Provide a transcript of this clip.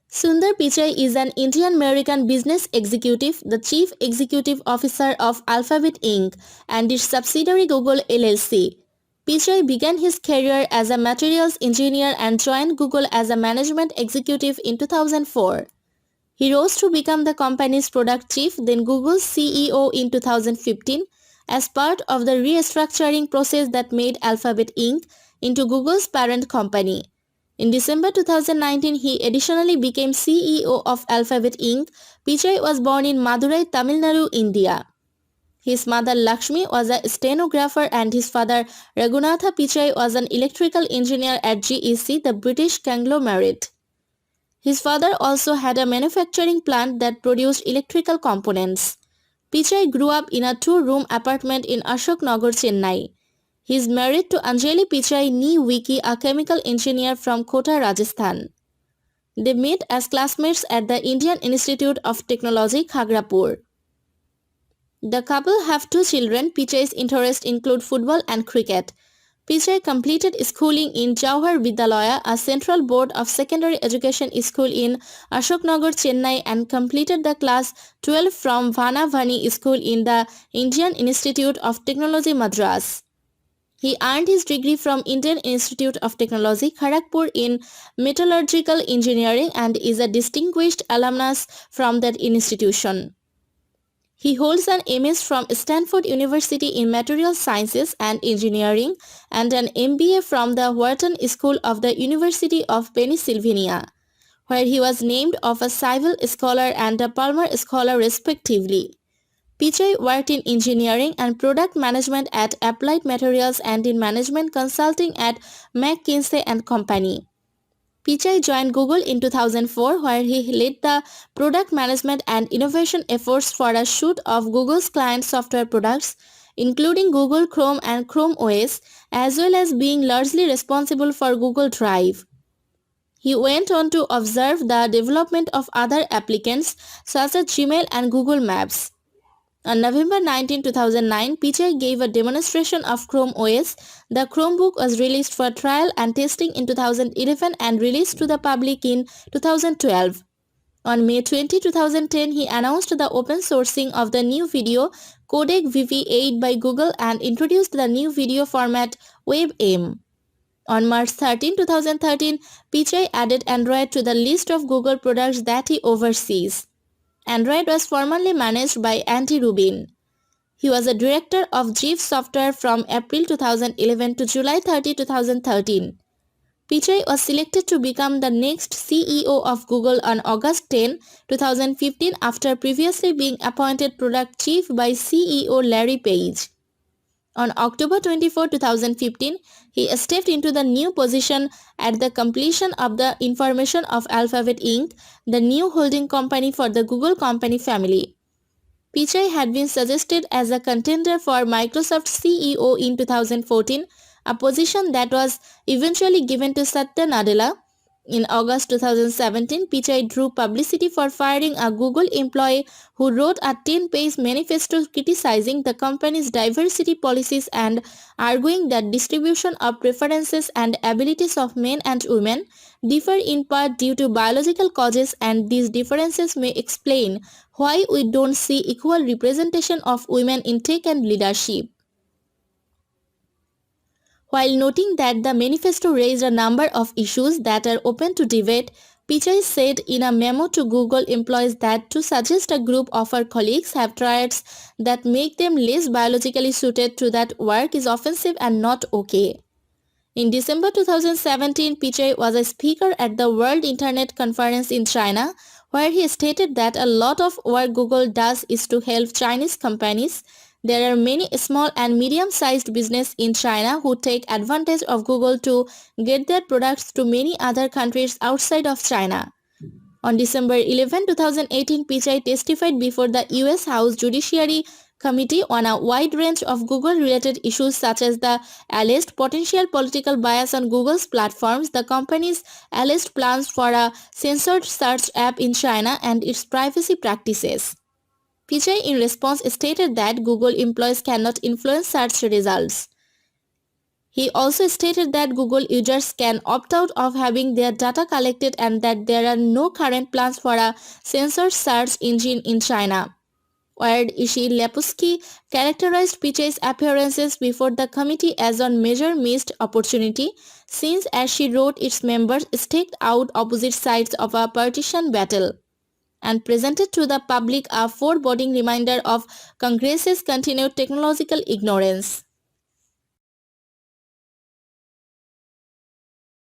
Sundar Pichai is an Indian-American business executive, the chief executive officer of Alphabet Inc. and its subsidiary Google LLC. Pichai began his career as a materials engineer and joined Google as a management executive in 2004. He rose to become the company's product chief, then Google's CEO in 2015 as part of the restructuring process that made Alphabet Inc. into Google's parent company. In December 2019, he additionally became CEO of Alphabet Inc. Pichai was born in Madurai, Tamil Nadu, India. His mother Lakshmi was a stenographer and his father Raghunatha Pichai was an electrical engineer at GEC, the British conglomerate. His father also had a manufacturing plant that produced electrical components. Pichai grew up in a two-room apartment in Ashok Nagar, Chennai. He is married to Anjali Pichai nee Wiki, a chemical engineer from Kota, Rajasthan. They met as classmates at the Indian Institute of Technology, Khagrapur. The couple have two children. Pichai's interests include football and cricket. Pichai completed schooling in Jawahar Vidyalaya, a central board of secondary education school in Ashoknagar, Chennai, and completed the class 12 from Vanavani School in the Indian Institute of Technology, Madras. He earned his degree from Indian Institute of Technology, Kharagpur in metallurgical engineering and is a distinguished alumnus from that institution. He holds an MS from Stanford University in Materials Sciences and Engineering and an MBA from the Wharton School of the University of Pennsylvania, where he was named of a Civil Scholar and a Palmer Scholar respectively. Pichai worked in engineering and product management at Applied Materials and in management consulting at McKinsey and Company. Pichai joined Google in 2004 where he led the product management and innovation efforts for a suite of Google's client software products, including Google Chrome and Chrome OS, as well as being largely responsible for Google Drive. He went on to observe the development of other applicants such as Gmail and Google Maps. On November 19, 2009, Pichai gave a demonstration of Chrome OS. The Chromebook was released for trial and testing in 2011 and released to the public in 2012. On May 20, 2010, he announced the open sourcing of the new video codec VV8 by Google and introduced the new video format WebM. On March 13, 2013, Pichai added Android to the list of Google products that he oversees. Android was formerly managed by Andy Rubin. He was a director of Jeeves Software from April 2011 to July 30, 2013. Pichai was selected to become the next CEO of Google on August 10, 2015 after previously being appointed product chief by CEO Larry Page. On October 24, 2015, he stepped into the new position at the completion of the information of Alphabet Inc., the new holding company for the Google company family. Pichai had been suggested as a contender for Microsoft CEO in 2014, a position that was eventually given to Satya Nadella. In August 2017, Pichai drew publicity for firing a Google employee who wrote a 10-page manifesto criticizing the company's diversity policies and arguing that distribution of preferences and abilities of men and women differ in part due to biological causes, and these differences may explain why we don't see equal representation of women in tech and leadership. While noting that the manifesto raised a number of issues that are open to debate, Pichai said in a memo to Google employees that to suggest a group of our colleagues have traits that make them less biologically suited to that work is offensive and not okay. In December 2017, Pichai was a speaker at the World Internet Conference in China, where he stated that a lot of what Google does is to help Chinese companies. There are many small and medium-sized businesses in China who take advantage of Google to get their products to many other countries outside of China. On December 11, 2018, Pichai testified before the US House Judiciary Committee on a wide range of Google-related issues such as the alleged potential political bias on Google's platforms, the company's alleged plans for a censored search app in China, and its privacy practices. Pichai in response stated that Google employees cannot influence search results. He also stated that Google users can opt out of having their data collected and that there are no current plans for a censored search engine in China. Wired Ishi Lepusky characterized Pichai's appearances before the committee as a major missed opportunity, since, as she wrote, its members staked out opposite sides of a partisan battle and presented to the public a foreboding reminder of Congress's continued technological ignorance.